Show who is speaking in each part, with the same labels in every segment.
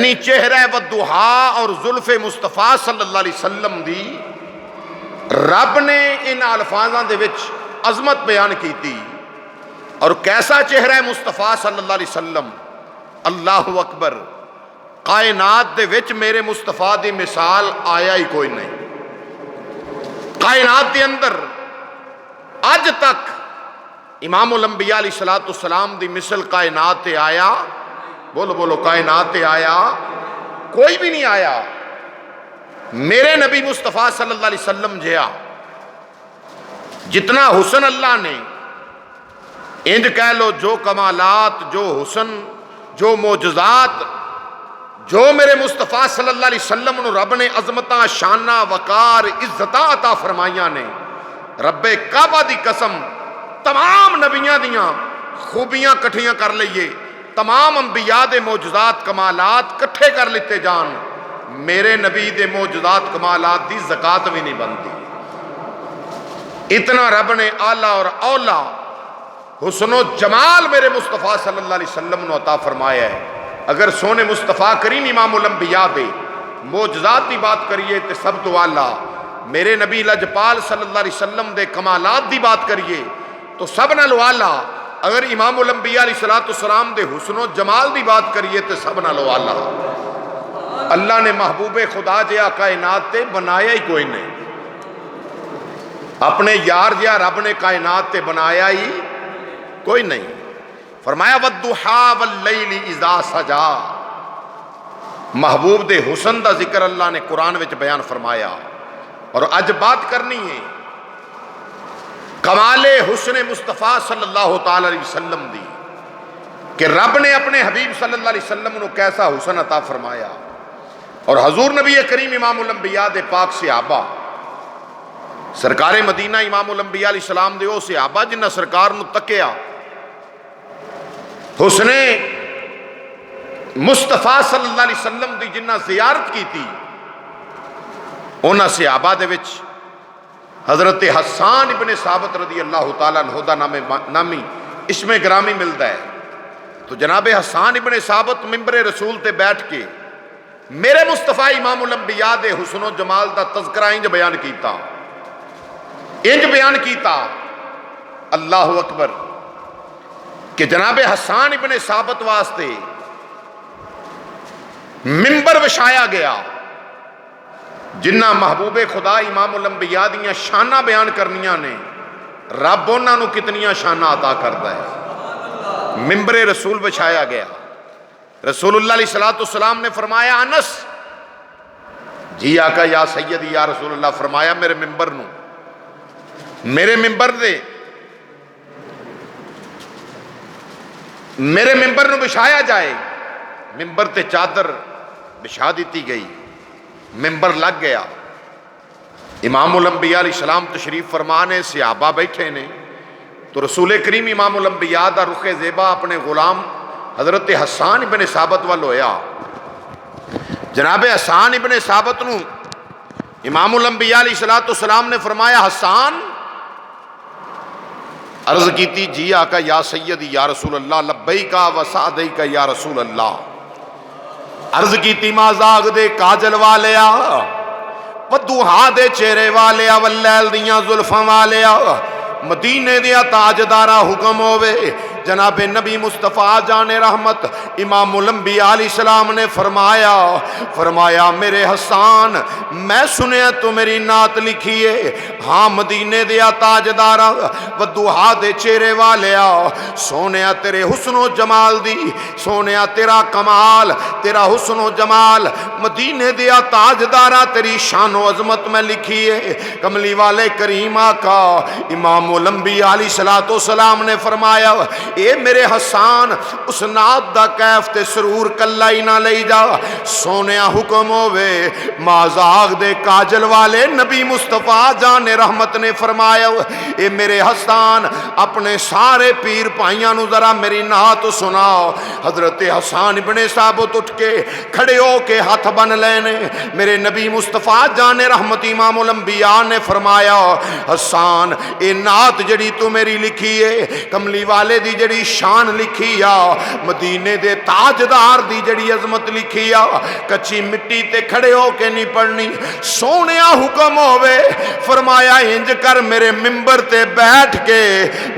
Speaker 1: یعنی چہرہ والضحا اور زلف مصطفیٰ صلی اللہ علیہ وسلم دی رب نے ان الفاظاں دے وچ عظمت بیان کیتی. اور کیسا چہرہ مصطفیٰ صلی اللہ علیہ وسلم، اللہ اکبر، کائنات دے وچ میرے مصطفیٰ دی مثال آیا ہی کوئی نہیں. کائنات دے اندر اج تک امام الانبیاء علیہ الصلوۃ والسلام دی مثل کائنات تے آیا، بولو بولو، کائنات تے آیا کوئی بھی نہیں آیا. میرے نبی مصطفیٰ صلی اللہ علیہ وسلم جہا جتنا حسن اللہ نے، انج کہہ لو جو کمالات، جو حسن، جو معجزات، جو میرے مصطفیٰ صلی اللہ علیہ وسلم نو رب نے عظمتاں، شاناں، وقار، عزتاں عطا فرمائیاں نے، رب کعبہ دی قسم تمام نبیاں دیاں خوبیاں کٹھیاں کر لئیے، تمام انبیاء دے معجزات کمالات کٹھے کر لیتے جان، میرے نبی دے معجزات کمالات دی زکات بھی نہیں بنتی. اتنا رب نے اعلیٰ اور اولا حسن و جمال میرے مصطفیٰ صلی اللہ علیہ وسلم نے عطا فرمایا ہے. اگر سونے مصطفیٰ کریم امام الانبیاء دے معجزات دی بات کریے تو سب تو اعلیٰ میرے نبی لجپال صلی اللہ علیہ وسلم دے کمالات دی بات کریے تو سب نالو اعلیٰ. اگر امام الانبیاء علیہ السلام دے حسن و جمال دی بات کریے تو سب نالو اعلیٰ. اللہ نے محبوب خدا جہا کائنات تے بنایا ہی کوئی نہیں. اپنے یار جہا رب نے کائنات تے بنایا ہی کوئی نہیں. فرمایا والضحا واللیل اذا سجا. محبوب دے حسن دا ذکر اللہ نے قرآن وچ بیان فرمایا. اور اج بات کرنی ہے کمال حسن مصطفیٰ صلی اللہ تعالی علیہ وسلم دی کہ رب نے اپنے حبیب صلی اللہ علیہ وسلم نو کیسا حسن عطا فرمایا. اور حضور نبی کریم امام الانبیاء دے پاک صحابہ، سرکار مدینہ امام الانبیاء علیہ السلام دے او صحابہ جنہ سرکار نو تکیا، حسن مصطفیٰ صلی اللہ علیہ وسلم دی جنہ زیارت کی تھی، انہاں صحابہ دے وچ حضرت حسان ابن ثابت رضی اللہ تعالیٰ عنہ دا نامی اسم گرامی ملتا ہے. تو جناب حسان ابن ثابت ممبر رسول تے بیٹھ کے میرے مصطفیٰ امام الانبیاء دے حسن و جمال دا تذکرہ انج بیان کیتا، اللہ اکبر، کہ جناب حسان ابن ثابت واسطے ممبر وچھایا گیا جنہ محبوب خدا امام الانبیاء دیاں شانہ بیان کرنیاں نے، رب انہاں نو کتنیاں شانہ عطا کرتا ہے. ممبر رسول بچھایا گیا. رسول اللہ علیہ السلام نے فرمایا انس، جی آقا یا سیدی یا رسول اللہ، فرمایا میرے ممبر نو بچھایا جائے. ممبر تے چادر بچھا دیتی گئی، ممبر لگ گیا. امام الانبیاء علیہ السلام تشریف فرمانے، صحابہ بیٹھے نے، تو رسول کریم امام الانبیاء دا رخ زیبا اپنے غلام حضرت حسان ابن ثابت وال ہویا. جناب حسان ابن ثابت نو امام الانبیاء علیہ السلام نے فرمایا حسان، عرض کیتی جی آقا یا سیدی یا رسول اللہ، لبیکا و سعدیکا یا رسول اللہ. عرض کیتی مازاغ دے کاجل والیا، ودوہا دے چہرے والیا، واللیل دیاں زلفاں والیا، مدینے دیا تاجدارہ حکم ہوئے. جناب نبی مصطفیٰ جان رحمت امام الانبیاء علیہ السلام نے فرمایا میرے حسان، میں سنیا تو میری نعت لکھیے، ہاں مدینے دیا تاجدارہ ودوہا دے چہرے والیا، سونیا تیرے حسن و جمال دی، سونیا تیرا کمال، تیرا حسن و جمال، مدینے دیا تاجدارہ تیری شان و عظمت میں لکھیے. کملی والے کریم آقا امام الانبیاء علیہ السلام نے فرمایا اے میرے حسان، اس نعت دا کیف تے سرور کلا ہی نہ لئی جا، سونیا حکم ہوئے. مازاغ دے کاجل والے نبی مصطفیٰ جان رحمت نے فرمایا اے میرے حسان، اپنے سارے پیر پائیاں نو ذرا میری نعت سناؤ. حضرت حسان ابن ثابت اٹھ کے کھڑے ہو کے ہاتھ بن لینے۔ میرے نبی مصطفیٰ جان رحمت امام الانبیاء نے فرمایا حسان اے نعت جڑی تو میری لکھی ہے کملی والے دی جڑی شان لکھی آ مدینے دے تاجدار دی جڑی عظمت لکھی آ کچی مٹی تے کھڑے ہو کے نہیں پڑھنی، سونیا حکم ہوئے فرمایا انج کر میرے ممبر تے بیٹھ کے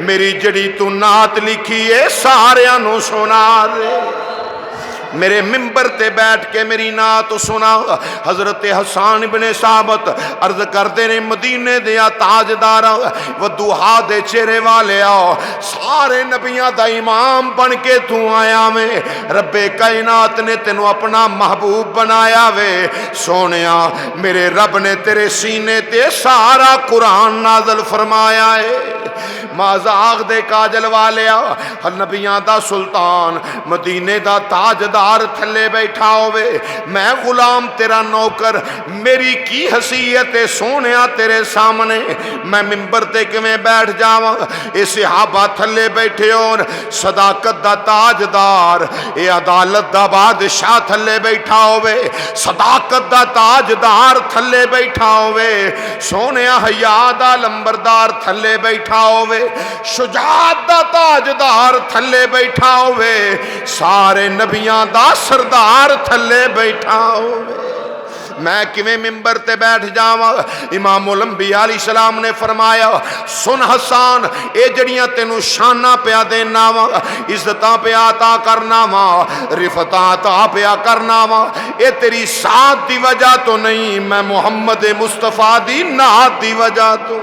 Speaker 1: میری جڑی تو نعت لکھی ہے سارے نو سنا دے۔ میرے ممبر تے بیٹھ کے میری نعت سنا۔ حضرت حسان ابن ثابت عرض کرتے نے مدینے دیا تاجدار ودوہا دے چہرے والے آؤ سارے نبیاں دا امام بن کے تو آیا میں رب کائنات نے تینوں اپنا محبوب بنایا وے سونیا میرے رب نے تیرے سینے تے سارا قرآن نازل فرمایا ہے۔ مازاغ دے کاجل والیا نبیاں دا سلطان مدینے دا تاجدار تھلے بیٹھا ہوئے میں غلام تیرا نوکر میری کی حیثیت سونیا تیرے سامنے میں ممبر تے کیویں بیٹھ جاواں؟ اے صحابہ تھلے بیٹھے اور صداقت دا تاجدار اے عدالت دا بادشاہ تھلے بیٹھا ہوئے صداقت دا تاجدار تھلے بیٹھا ہوئے سونیا حیا دا لمبردار تھلے بیٹھا ہوئے شجاعت دا تاجدار تھلے بیٹھا ہوئے سارے نبیاں دا سردار تھلے بیٹھا ہوئے میں کیویں ممبر تے بیٹھ جاواں؟ امام الانبیاء علیہ السلام نے فرمایا سن حسان اے جڑیاں تینوں شاناں پیا دینا وا عزتاں پیا عطا کرنا وا رفتاں عطا پیا کرنا وا اے تیری ساتھ دی وجہ تو نہیں میں محمد مصطفیٰ دی نعت دی وجہ تو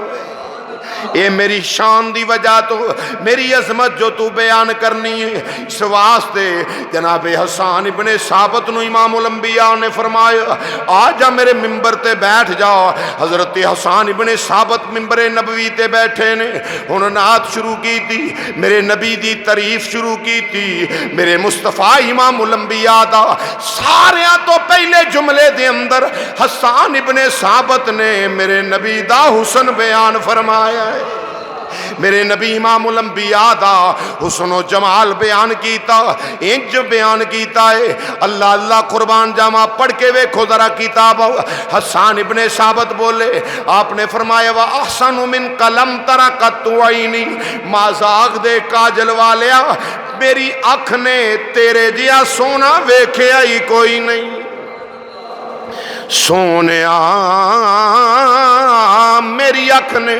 Speaker 1: اے میری شان دی وجہ تو میری عظمت جو تو بیان کرنی ہے اس واسطے جناب حسان ابن ثابت نو امام الانبیاء نے فرمایا آجا میرے ممبر تے بیٹھ جاؤ۔ حضرت حسان ابن ثابت ممبر نبوی تے بیٹھے نے انہوں نے نعت شروع کی تھی میرے نبی دی تعریف شروع کی تھی میرے مصطفیٰ امام الانبیاء دا ساریاں تو پہلے جملے دے اندر حسان ابن ثابت نے میرے نبی دا حسن بیان فرمایا میرے نبی امام الانبیاء دا حسن و جمال بیان کیتا انج بیان کیتا ہے اللہ اللہ قربان جاما پڑھ کے ویکھو ذرا کتاب حسان ابن ثابت بولے آپ نے فرمایا وَأَحْسَنُ مِنْكَ لَمْ تَرَ قَطُّ عَيْنِي مازاغ دے کاجل والیا میری اکھ نے تیرے جیا سونا ویکھیا ہی کوئی نہیں سونیا میری اکھ نے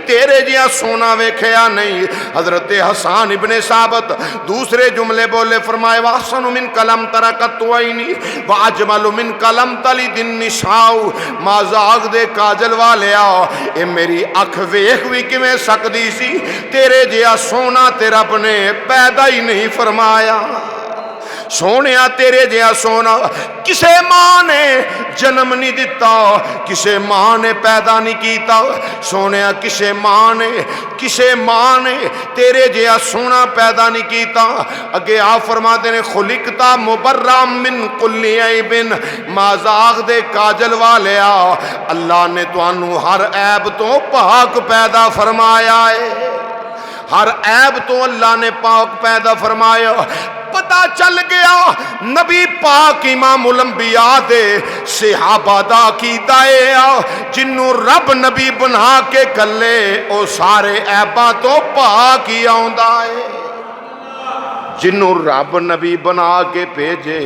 Speaker 1: تیرے جیا سونا ویکھیا نہیں۔ حضرت حسان ابن ثابت دوسرے جملے بولے فرمائے وَأَحْسَنُ مِنْكَ لَمْ تَرَ قَطُّ عَيْنِي وَأَجْمَلُ مِنْكَ لَمْ تَلِدِ النِّسَاءُ مازاغ دے کاجل والے آؤ اے میری اکھ ویکھ بھی کیویں سکدی سی تیرے جیا سونا تیرا رب نے پیدا ہی نہیں فرمایا سونیا تیرے جیا سونا کسے ماں نے جنم نہیں دیتا کسے ماں نے پیدا نہیں کیتا سونیا کسے ماں نے تیرے جیا سونا پیدا نہیں کیتا اگے آپ فرماتے ہیں خلقتا مبرم من کل عیب مازاغ دے کاجل والیا اللہ نے توانو ہر عیب تو پاک پیدا فرمایا ہے ہر عیب تو اللہ نے پاک پیدا فرمایا پتہ چل گیا نبی پاک امام الانبیاء دے صحابہ دا عقیدہ ہے جنوں رب نبی بنا کے کلے او سارے عیباں تو پاک ہی آوندا ہے جنوں رب نبی بنا کے بھیجے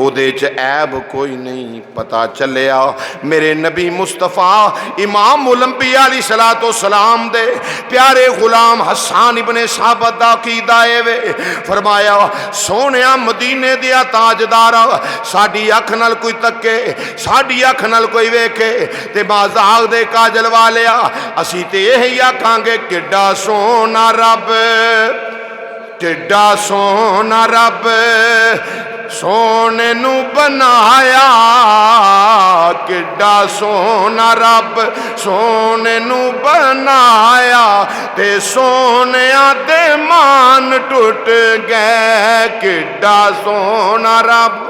Speaker 1: او دے چ عیب کوئی نہیں پتہ چلیا میرے نبی مصطفیٰ امام الانبیاء علیہ السلام دے پیارے غلام حسان ابن ثابت دا عقیدہ وے فرمایا سونیا مدینے دیا تاجدارا ساڈی اکھ نال کوئی تکے ساڈی اکھ نال کوئی ویکھے تے مازاغ دے کاجل والیا اسی تے یہی آکھاں گے کڈا سونا رب کڈا سونا رب سونے نو بنایا کڈا سونا رب سونے نو بنایا تے سونیا دے مان ٹوٹ گئے کڈا سونا رب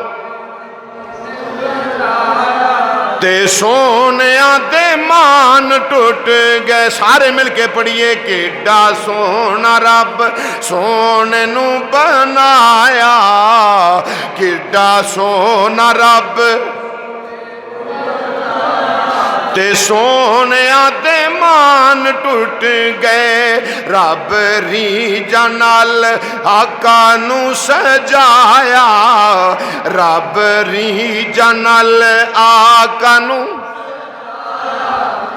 Speaker 1: تے سونیا دے مان ٹوٹ گئے سارے مل کے پڑھیے کڈا سونا رب سونے نو بنایا کڈا سونا رب تے سونیا دے مان ٹوٹ گئے رب ریجا نال آقا نو سجایا رب ریجا نال آقا نو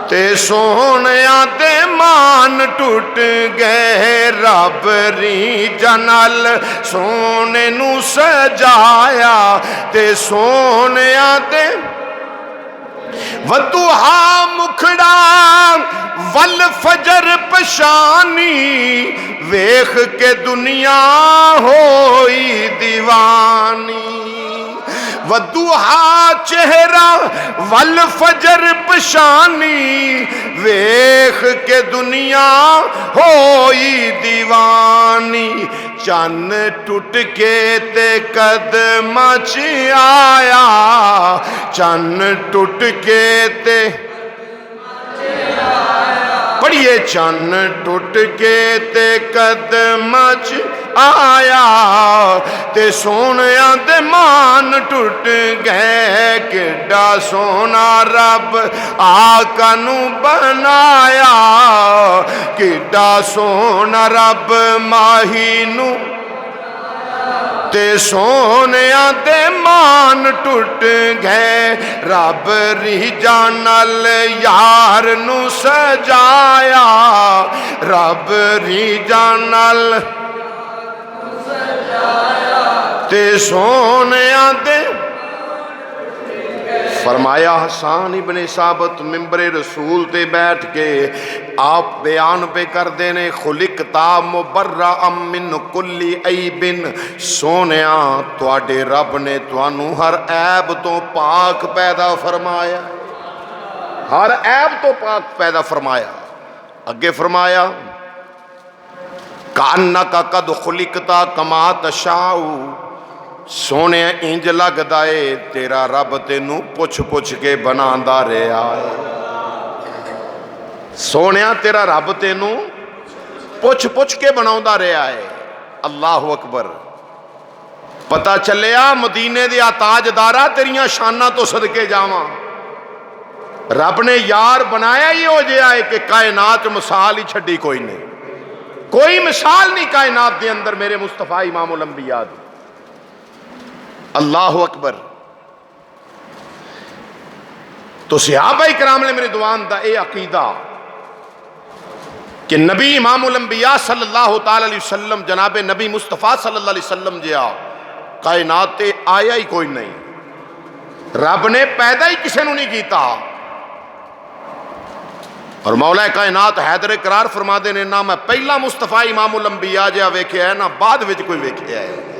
Speaker 1: تے سونیا دے مان ٹوٹ گئے رب ریجا نال سونے نو سجایا تے سونیا دے ودوہا مکھڑا والفجر پشانی ویخ کے دنیا ہوئی دیوانی ودوہا چہرہ والفجر پشانی ویخ کے دنیا ہوئی دیوانی چن ٹوٹ کے تے قدم چ آیا چن ٹوٹ کے تے پڑھیے چن ٹوٹ کے تے قدم چ آیا تے سونیا دے مان ٹوٹ گئے کڈا سونا رب آقا نو بنایا کڈا سونا رب ماہی نو تے سونیا دے مان ٹوٹ گئے رب ریجا نال یار نو سجایا رب ریجا نال تے سونیا دے فرمایا حسان ابن ثابت ممبر رسول تے بیٹھ کے آپ بیان پہ کر دینے خلقتا مبرأ من کل عیب سونیا تواڈے رب نے توانو ہر عیب تو پاک پیدا فرمایا ہر عیب تو پاک پیدا فرمایا اگے فرمایا کانکا قد خلقتا کما تشاؤ سونے انج لگ دائے تیرا رب تینو پوچھ پوچھ کے بناندا رہا ہے سونے تیرا رب تینو پوچھ پوچھ کے بناندا رہا ہے اللہ اکبر پتہ چلیا مدینے دیا تاجدارا تیریاں شانہ تو صدقے جاواں رب نے یار بنایا ہی ہو جائے ہے کہ کائنات مثال ہی چھڑی کوئی نہیں کوئی مثال نہیں کائنات دے اندر میرے مصطفیٰ امام الانبیاء دی اللہ اکبر تو صحابہ اکرام نے میرے دوان دا اے عقیدہ کہ نبی امام الانبیاء صلی اللہ تعالی علیہ وسلم جناب نبی مصطفیٰ صلی اللہ علیہ وسلم جیا کائنات تے آیا ہی کوئی نہیں رب نے پیدا ہی کسے نو نہیں کیتا اور مولا کائنات حیدر قرار فرما دے نے نہ میں پہلا مصطفیٰ امام الانبیاء جیا ویکھیا ہے نہ بعد وچ کوئی ویکھیا ہے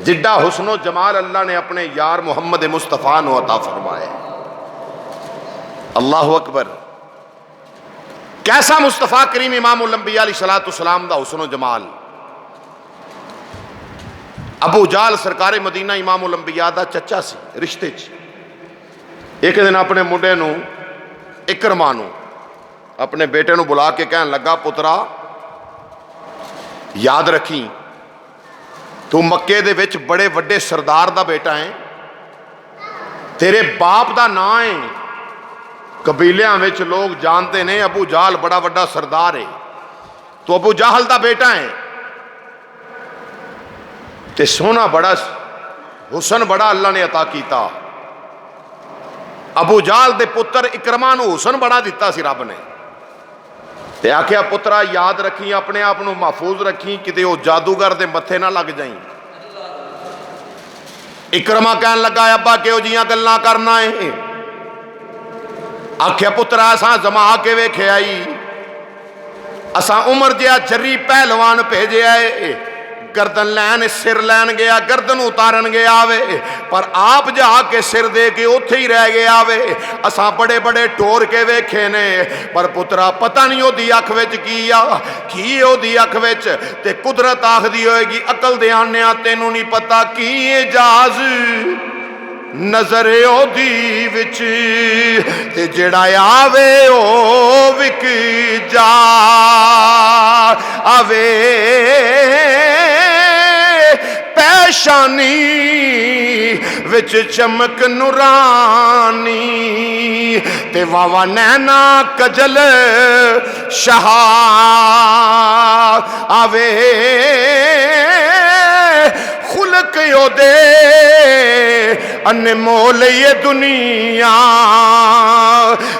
Speaker 1: جڈا حسن و جمال اللہ نے اپنے یار محمد مصطفیٰ نو عطا فرمائے اللہ اکبر کیسا مصطفیٰ کریم امام الانبیاء علیہ السلام دا حسن و جمال ابو جال سرکار مدینہ امام الانبیاء دا چچا سی رشتے چ ایک دن اپنے منڈے نو اکرما نو اپنے بیٹے نو بلا کے کہن لگا پترا یاد رکھی تو مکے دے وچ بڑے وڈے سردار دا بیٹا ہے تیرے باپ دا نا ہے قبیلیاں وچ لوگ جانتے نے ابو جہل بڑا وڈا سردار ہے تو ابو جہل دا بیٹا ہے تے سونا بڑا حسن بڑا اللہ نے عطا کیتا ابو جہل دے پتر اکرما نو حسن بڑا دیتا سی رب نے تے آکھیا پترا یاد رکھی اپنے آپ نو محفوظ رکھی کتے وہ جادوگر دے متھے نہ لگ جائیں اکرما کہن لگا ابا کہو جیاں گلاں کرنا ہے آکھیا پترا اساں زما کے ویکھے آئی اساں عمر جیا جری پہلوان بھیجے آئے گردن لین سر لین گیا گردن اتارن گیا وے پر آپ جا کے سر دے کے اوتھے ہی رہ گیا وے اساں بڑے بڑے ٹور کے ویکھے نے پر پترا پتہ نہیں او دی اکھ وچ کی او دی اکھ وچ تے قدرت آکھدی ہوئے گی عقل دے آنیا تینوں نہیں پتہ کی اجاز نظر او دی وچ تے جڑا آوے او وک جا آوے پیشانی وچ چمک نورانی تے واوا نینا کجل شہا آوے خلق یو دے انمول یہ دنیا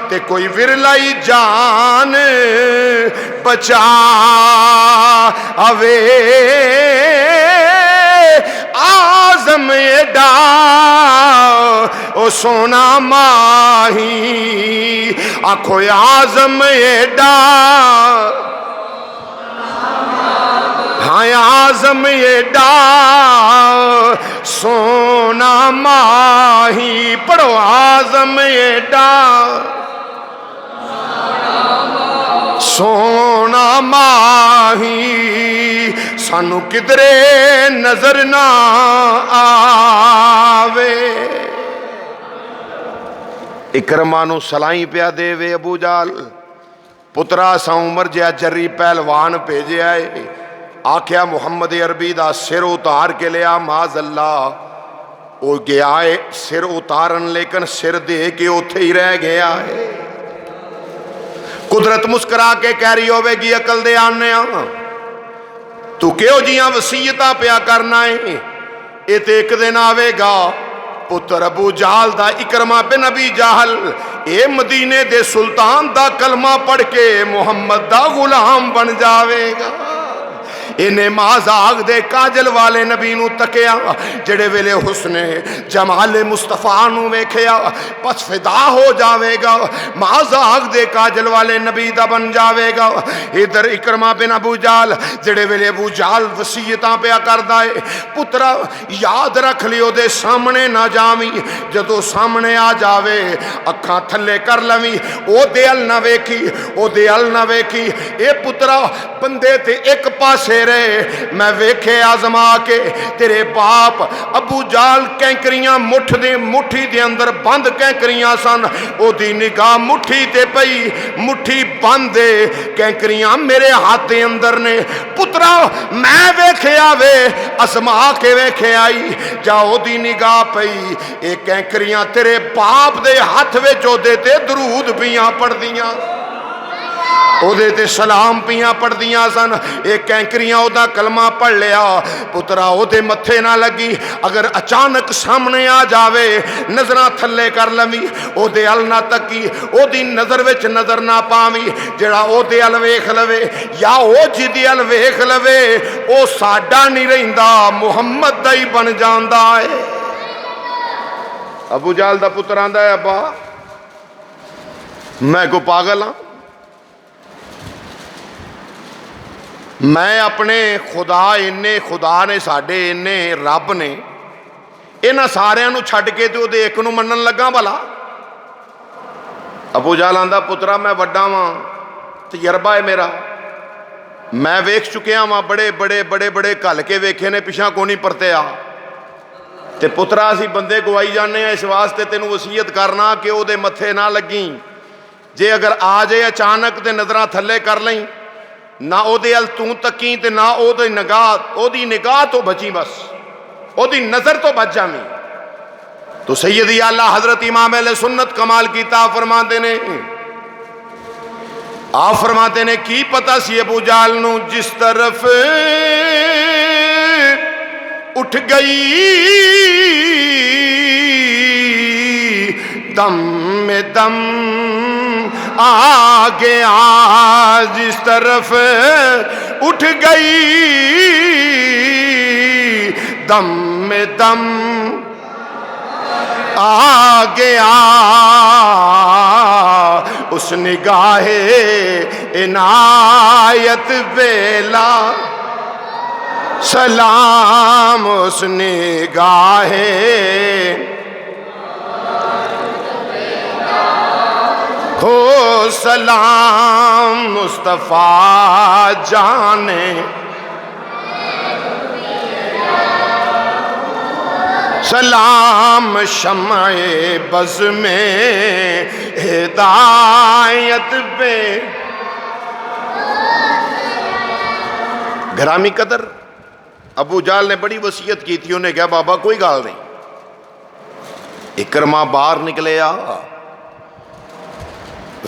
Speaker 1: تے کوئی ورلائی جان بچا آوے آزم ایڈا او سونا ماہی آنکھو آزم ایڈا ہاں آزم ایڈا سونا ماہی پڑھو آزم ایڈا سونا ماہی سانو کدرے نظر نہ آوے اکرمانو سلائیں پیا دے وے ابو جال پترا سا عمر جیا جری پہلوان بھیجے آئے آکھیا محمد عربی دا سر اتار کے لیا معاذ اللہ وہ گیا ہے سر اتارن لیکن سر دے کے اتھے ہی رہ گیا ہے قدرت مسکرا کے کہہ رہی ہوئے گی عقل دے آنے تو کیوں جیاں وسیعتہ پیا کرنا ہے اے تے ایک دن آوے گا پتر ابو جہل دا اکرمہ بن ابی جہل اے مدینے دے سلطان دا کلمہ پڑھ کے محمد دا غلام بن جاوے گا انہیں مازاغ دے کاجل والے نبی نو تکیا جڑے ویلے حسن جمال مصطفیٰ نو ویکھیا پس فدا ہو جاوے گا مازاغ دے کاجل والے نبی دا بن جاوے گا ادھر اکرمہ بن ابو جہل جڑے ویلے ابو جہل وصیتاں پیا کردا ہے پترا یاد رکھ لیو دے سامنے نہ جاویں جدو سامنے آ جاوے اکھاں تھلے کر لویں او دے ال نہ ویکھی او دے ال نہ ویکھی اے پترا بندے تے ایک پاسے میں ویکھے آزما کے تیرے باپ ابو جال کینکریاں مٹھی دے اندر بند کینکریاں سن او دی نگاہ مٹھی تے پئی مٹھی بند دے کینکریاں میرے ہاتھ دے اندر نے پترا میں ویکھے آوے آزما کے ویکھے آئی جاؤ دی نگاہ پئی اے کینکریاں تیرے باپ دے ہاتھ وچ دے تے درود پیاں پڑھ دیاں او دے تے سلام پیاں پڑھ دیاں سن ایک کینکریاں او دا کلمہ پڑھ لیا پترا او دے متھے نہ لگی اگر اچانک سامنے آ جاوے نظرہ تھلے کر لمی او دے ال نہ تکی او دی نظر وچ نظر نہ پاوی جڑا او دے ال ویکھ لوے یا او جی دی ال ویکھ لوے او ساڈا نہیں رہندا محمد دا ہی بن جاندا ہے ابو جہل دا پتر آندا ہے ابا میں کو پاگل ہاں میں اپنے خدا نے ساڈے انے رب نے انہاں ساریاں نو چھڈ کے تے او دے ایک نو منن لگا بھلا ابو جہل آندا پترا میں وڈا واں تجربہ ہے میرا میں ویکھ چکیا واں بڑے کل کے ویکھے نے پیچھا کو نہیں پرتیا تے پترا اسی بندے گوائی جانے ہیں اس واسطے تینوں وصیت کرنا کہ او دے متھے نہ لگیں جے اگر آ جائے اچانک تے نظراں تھلے کر لیں نہ او دے ال توں تکیں تے نہ او دی نگاہ تو بچی بس او دی نظر تو بچ جامی تو سیدی اللہ حضرت امام اہل سنت کمال کیتا فرماتے نے آپ فرماتے نے کی پتہ سی ابو جہل نو جس طرف اٹھ گئی دم میں دم آگے جس طرف اٹھ گئی دم میں دم آگے اس نگاہ عنایت بیلا سلام اس نگاہ ہو سلام مصطفیٰ جانے سلام شمع بز میں ہدایت پہ گرامی قدر ابو جہل نے بڑی وصیت کی تھی، انہیں کہا بابا کوئی گال نہیں. اکرما باہر نکلے آ،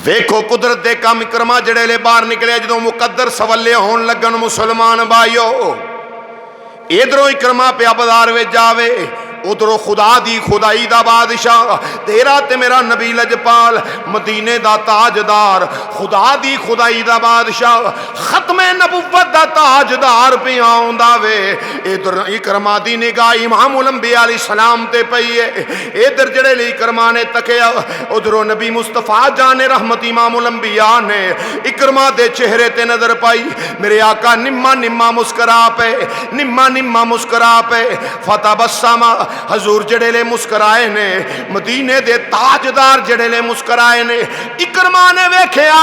Speaker 1: ویکھو قدرت دے کام. اکرما جڑے لے باہر نکلے جدوں مقدر سوالے ہون لگن مسلمان بھائیو، ادھروں اکرما پیا بازار وچ جاوے، ادھروں خدا دی خدائی دا بادشاہ، تیرا تے میرا نبی لجپال، مدینے دا تاجدار، خدا دی خدائی دا بادشاہ، ختم نبوت دا تاجدار پہ آوندا وے. ادھر اکرما دی نگاہ امام الانبیاء علیہ السلام تے پئی ہے. ادھر جڑے لے اکرما نے تکیا، ادھروں نبی مصطفیٰ جان رحمت امام الانبیاء نے اکرما دے چہرے تے نظر پائی. میرے آقا نما نما مسکرا پے، نما نما مسکرا پے. فتبسم، حضور جڑے لے مسکرائے نے، مدینے دے تاجدار جڑے لے مسکرائے نے. اکرما نے ویکھیا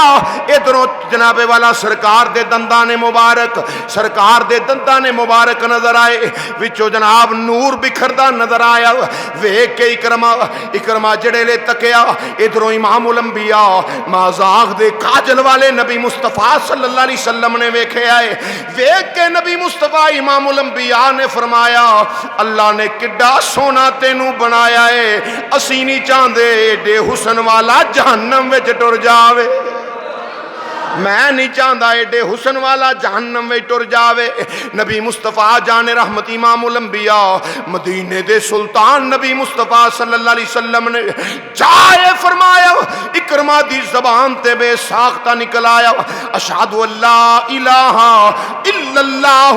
Speaker 1: ادھروں جناب والا سرکار دے دندان مبارک، سرکار دے دندان مبارک نظر آئے، وچوں جناب نور بکھردا نظر آیا. ویکھ کے اکرما جڑے لے تکیا، ادھروں امام الانبیاء مازاغ دے کاجل والے نبی مصطفیٰ صلی اللہ علیہ وسلم نے ویکھیا ہے. ویکھ کے نبی مصطفیٰ امام الانبیاء نے فرمایا اللہ نے کڈا سونا تینوں بنایا ہے، اسی نہیں چاہندے ایڈے حسن والا جہنم وچ ٹر جاوے. میں نہیں چاہتا ایڈے حسن والا جہنم وچ ٹر جاوے. نبی مصطفیٰ جان رحمت امام الانبیاء مدینے دے سلطان نبی مصطفیٰ صلی اللہ علیہ وسلم نے جائے فرمایا، اکرما دی زبان تے بے ساختہ نکل آیا، اشہدو اللہ الہ الا اللہ